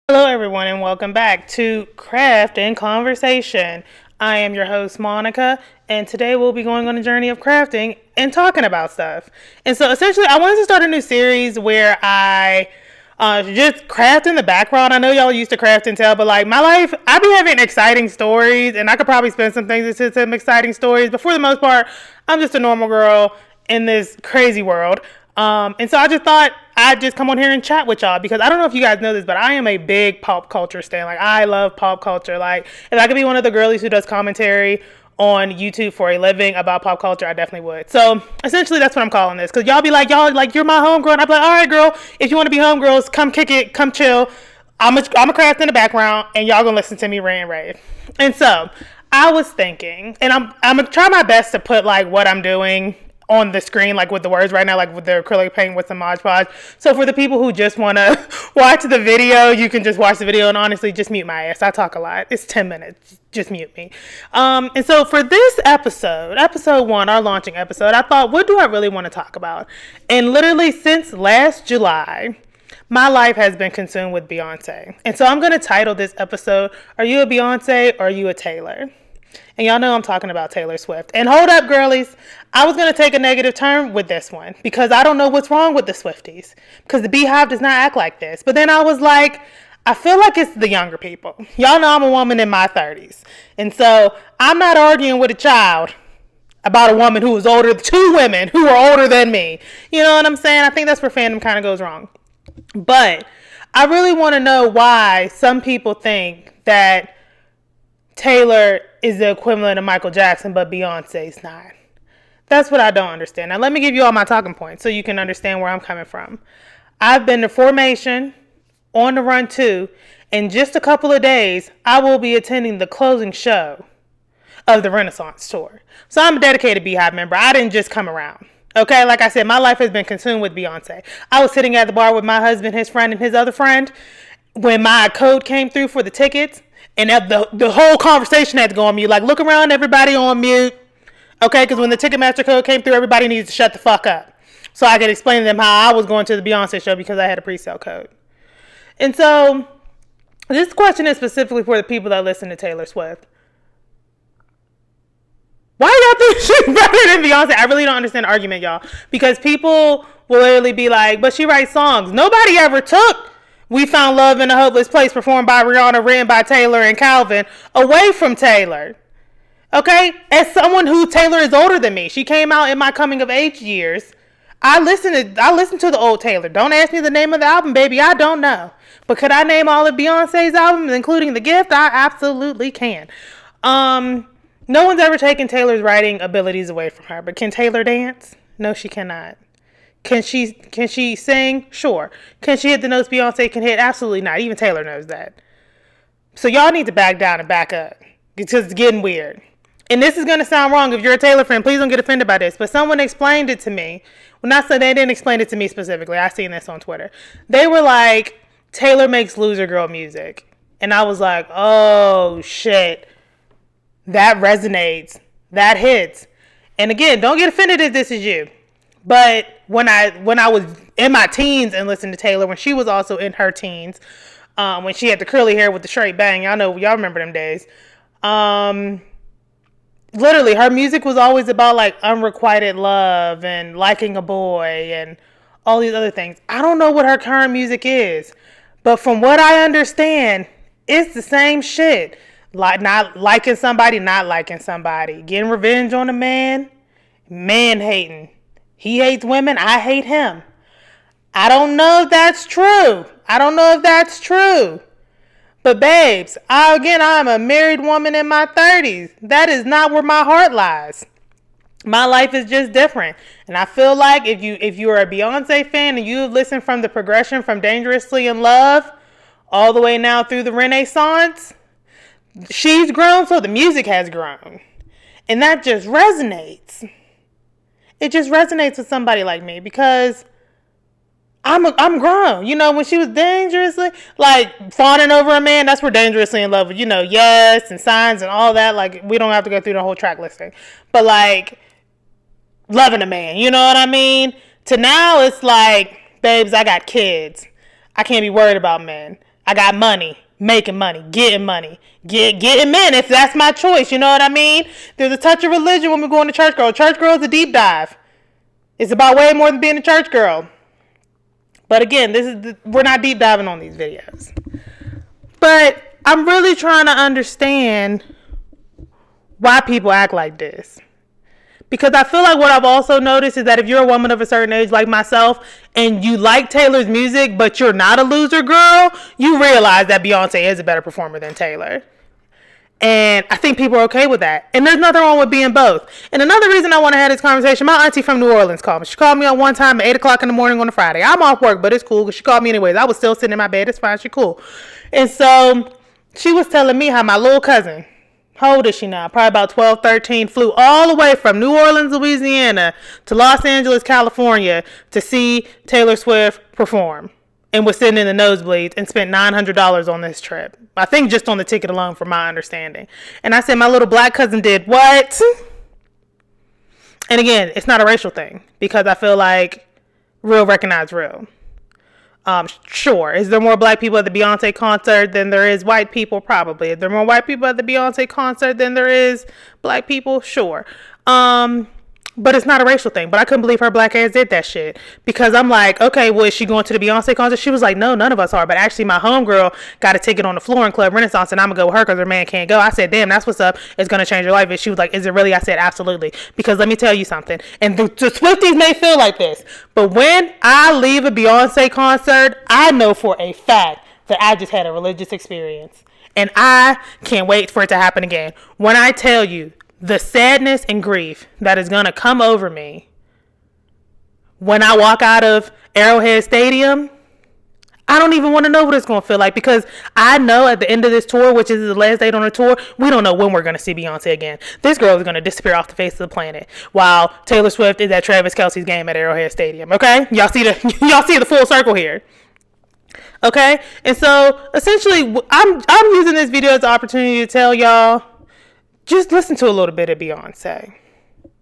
Hello, everyone, and welcome back to Craft and Conversation. I am your host, Monica, and today we'll be going on a journey of crafting and talking about stuff. And so, essentially, I wanted to start a new series where I just craft in the background. I know y'all used to craft and tell, but like my life, I be having exciting stories, and I could probably spend some things into some exciting stories. But for the most part, I'm just a normal girl in this crazy world. And so I just thought I'd just come on here and chat with y'all because I don't know if you guys know this, but I am a big pop culture stan. Like, I love pop culture. Like, if I could be one of the girlies who does commentary on YouTube for a living about pop culture, I definitely would. So essentially, that's what I'm calling this. Because y'all be like, y'all, like, you're my homegirl. And I'm like, all right, girl, if you want to be homegirls, come kick it, come chill. I'm a craft in the background, and y'all gonna listen to me rant and rave. And so I was thinking, and I'm gonna try my best to put like what I'm doing on the screen, like with the words right now, like with the acrylic paint with some Mod Podge. So for the people who just want to watch the video, you can just watch the video and honestly just mute my ass. I talk a lot. It's 10 minutes. Just mute me. And so for this episode 1, our launching episode, I thought, what do I really want to talk about? And literally since last July, my life has been consumed with Beyonce. And so I'm going to title this episode, Are You a Beyonce or Are You a Taylor? And y'all know I'm talking about Taylor Swift. And hold up, girlies. I was going to take a negative turn with this one because I don't know what's wrong with the Swifties. Because the Beehive does not act like this. But then I was like, I feel like it's the younger people. Y'all know I'm a woman in my 30s. And so I'm not arguing with a child about a woman who is older, 2 women who are older than me. You know what I'm saying? I think that's where fandom kind of goes wrong. But I really want to know why some people think that Taylor is the equivalent of Michael Jackson, but Beyonce's not. That's what I don't understand. Now, let me give you all my talking points so you can understand where I'm coming from. I've been to Formation, On the Run 2. In just a couple of days, I will be attending the closing show of the Renaissance Tour. So I'm a dedicated Beehive member. I didn't just come around. Okay, like I said, my life has been consumed with Beyonce. I was sitting at the bar with my husband, his friend, and his other friend when my code came through for the tickets. And the whole conversation had to go on mute. Like, look around, everybody on mute. Okay, because when the Ticketmaster code came through, everybody needs to shut the fuck up. So I could explain to them how I was going to the Beyonce show because I had a pre-sale code. And so, this question is specifically for the people that listen to Taylor Swift. Why y'all think she's better than Beyonce? I really don't understand the argument, y'all. Because people will literally be like, but she writes songs. Nobody ever took We Found Love in a Hopeless Place, performed by Rihanna, written by Taylor and Calvin, away from Taylor. Okay? As someone who Taylor is older than me, she came out in my coming of age years. I listened to the old Taylor. Don't ask me the name of the album, baby. I don't know. But could I name all of Beyonce's albums, including The Gift? I absolutely can. No one's ever taken Taylor's writing abilities away from her. But can Taylor dance? No, she cannot. Can she sing? Sure. Can she hit the notes Beyonce can hit? Absolutely not. Even Taylor knows that. So y'all need to back down and back up because it's getting weird. And this is going to sound wrong. If you're a Taylor fan, please don't get offended by this. But someone explained it to me. Well, not so they didn't explain it to me specifically. I seen this on Twitter. They were like, Taylor makes loser girl music. And I was like, oh shit. That resonates. That hits. And again, don't get offended if this is you. But when I was in my teens and listened to Taylor, when she was also in her teens, when she had the curly hair with the straight bang, y'all remember them days. Literally, her music was always about like unrequited love and liking a boy and all these other things. I don't know what her current music is, but from what I understand, it's the same shit. Like not liking somebody, not liking somebody, getting revenge on a man hating. He hates women. I hate him. I don't know if that's true. But babes, I'm a married woman in my 30s. That is not where my heart lies. My life is just different. And I feel like if you are a Beyonce fan and you have listened from the progression from Dangerously in Love all the way now through the Renaissance, she's grown, so the music has grown. And that just resonates. It just resonates with somebody like me because I'm grown. You know, when she was dangerously, like, fawning over a man, that's where Dangerously in Love, you know, yes, and signs and all that. Like, we don't have to go through the whole track listing. But, like, loving a man, you know what I mean? To now, it's like, babes, I got kids. I can't be worried about men. I got money, making money, getting money, getting men if that's my choice. You know what I mean? There's a touch of religion when we're going to church girl. Church girl is a deep dive. It's about way more than being a church girl. But again, we're not deep diving on these videos. But I'm really trying to understand why people act like this. Because I feel like what I've also noticed is that if you're a woman of a certain age like myself and you like Taylor's music, but you're not a loser girl, you realize that Beyonce is a better performer than Taylor. And I think people are okay with that. And there's nothing wrong with being both. And another reason I want to have this conversation, my auntie from New Orleans called me. She called me on one time at 8 o'clock in the morning on a Friday. I'm off work, but it's cool because she called me anyways. I was still sitting in my bed. It's fine. She's cool. And so she was telling me how my little cousin, how old is she now? Probably about 12, 13, flew all the way from New Orleans, Louisiana to Los Angeles, California to see Taylor Swift perform and was sitting in the nosebleeds and spent $900 on this trip. I think just on the ticket alone from my understanding. And I said, my little black cousin did what? And again, it's not a racial thing because I feel like real recognize real. Sure. Is there more black people at the Beyonce concert than there is white people? Probably. Is there more white people at the Beyonce concert than there is black people? Sure. But it's not a racial thing. But I couldn't believe her black ass did that shit. Because I'm like, okay, well, is she going to the Beyonce concert? She was like, no, none of us are. But actually, my homegirl got a ticket on the floor in Club Renaissance, and I'm going to go with her because her man can't go. I said, damn, that's what's up. It's going to change your life. And she was like, is it really? I said, absolutely. Because let me tell you something. And the Swifties may feel like this. But when I leave a Beyonce concert, I know for a fact that I just had a religious experience. And I can't wait for it to happen again. When I tell you, the sadness and grief that is going to come over me when I walk out of Arrowhead Stadium, I don't even want to know what it's going to feel like because I know at the end of this tour, which is the last date on the tour, we don't know when we're going to see Beyonce again. This girl is going to disappear off the face of the planet while Taylor Swift is at Travis Kelce's game at Arrowhead Stadium. Okay? Y'all see the full circle here. Okay? And so essentially I'm using this video as an opportunity to tell y'all, just listen to a little bit of Beyonce.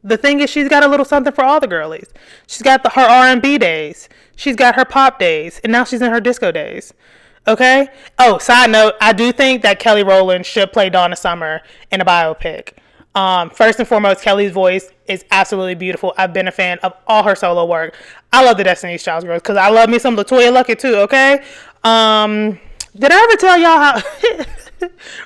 The thing is, she's got a little something for all the girlies. She's got her R&B days. She's got her pop days. And now she's in her disco days. Okay? Oh, side note, I do think that Kelly Rowland should play Donna Summer in a biopic. First and foremost, Kelly's voice is absolutely beautiful. I've been a fan of all her solo work. I love the Destiny's Child girls because I love me some LaToya Luckett too, okay? Did I ever tell y'all how...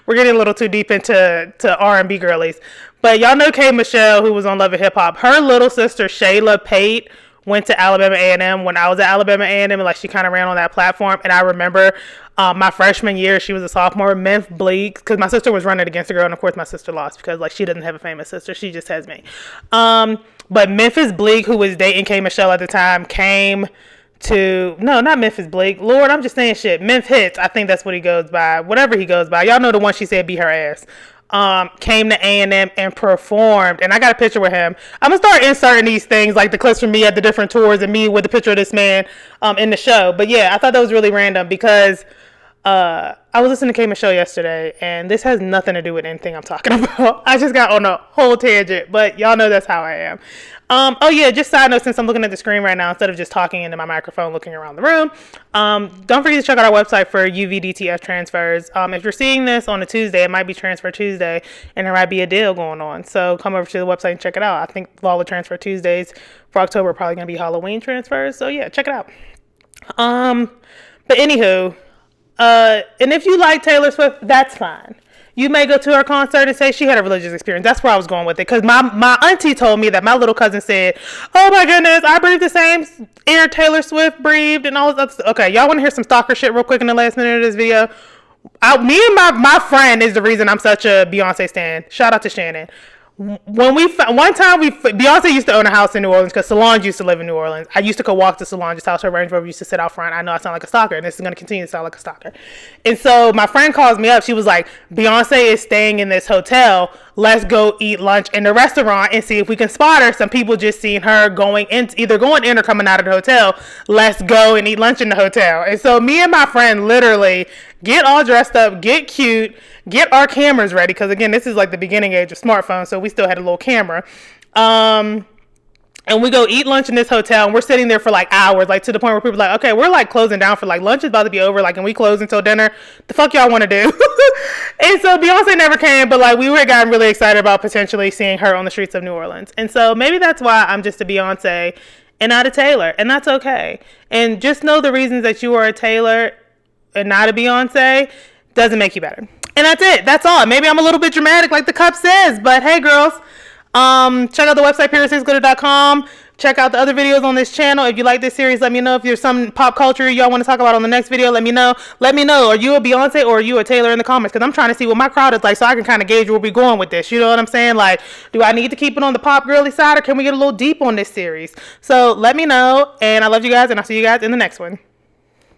We're getting a little too deep into R&B girlies. But y'all know K. Michelle, who was on Love and Hip Hop. Her little sister, Shayla Pate, went to Alabama A&M when I was at Alabama A&M. And like she kind of ran on that platform. And I remember my freshman year, she was a sophomore, Memphis Bleak. Because my sister was running against a girl. And of course, my sister lost because like she doesn't have a famous sister. She just has me. But Memphis Bleak, who was dating K. Michelle at the time, came to, no, not Memphis Blake. Lord, I'm just saying shit. Memphis Hits, I think that's what he goes by. Whatever he goes by. Y'all know the one she said beat her ass. Came to A&M and performed. And I got a picture with him. I'm going to start inserting these things, like the clips from me at the different tours and me with the picture of this man in the show. But yeah, I thought that was really random because I was listening to K Michelle yesterday, and this has nothing to do with anything I'm talking about. I just got on a whole tangent, but y'all know that's how I am. Oh yeah, just side note, since I'm looking at the screen right now, instead of just talking into my microphone, looking around the room, don't forget to check out our website for UVDTF transfers. If you're seeing this on a Tuesday, it might be Transfer Tuesday, and there might be a deal going on. So come over to the website and check it out. I think all the Transfer Tuesdays for October are probably going to be Halloween transfers. So yeah, check it out. But anywho, and if you like Taylor Swift, that's fine. You may go to her concert and say she had a religious experience. That's where I was going with it. Because my auntie told me that my little cousin said, oh my goodness, I breathed the same air Taylor Swift breathed and all this other stuff. Okay, y'all want to hear some stalker shit real quick in the last minute of this video? Me and my friend is the reason I'm such a Beyonce stan. Shout out to Shannon. Beyonce used to own a house in New Orleans because Solange used to live in New Orleans. I used to go walk to Solange's house. Her Range Rover used to sit out front. I know I sound like a stalker, and this is going to continue to sound like a stalker. And so my friend calls me up. She was like, Beyonce is staying in this hotel. Let's go eat lunch in the restaurant and see if we can spot her. Some people just seen her either going in or coming out of the hotel. Let's go and eat lunch in the hotel. And so me and my friend literally get all dressed up, get cute, get our cameras ready. Because again, this is like the beginning age of smartphones. So we still had a little camera. And we go eat lunch in this hotel, and we're sitting there for like hours, like to the point where people are like, okay, we're like closing down for like lunch is about to be over, like, and we close until dinner. The fuck y'all want to do? And so Beyonce never came, but like we were gotten really excited about potentially seeing her on the streets of New Orleans. And so maybe that's why I'm just a Beyonce and not a Taylor, and that's okay. And just know the reasons that you are a Taylor and not a Beyonce doesn't make you better. And that's it. That's all. Maybe I'm a little bit dramatic, like the cup says, but hey, girls. Check out the website, PeriodSixDesigns.com. Check out the other videos on this channel. If you like this series, let me know. If there's some pop culture y'all want to talk about on the next video, let me know. Let me know. Are you a Beyonce or are you a Taylor in the comments? Because I'm trying to see what my crowd is like so I can kind of gauge where we're going with this. You know what I'm saying? Like, do I need to keep it on the pop girly side or can we get a little deep on this series? So let me know. And I love you guys and I'll see you guys in the next one.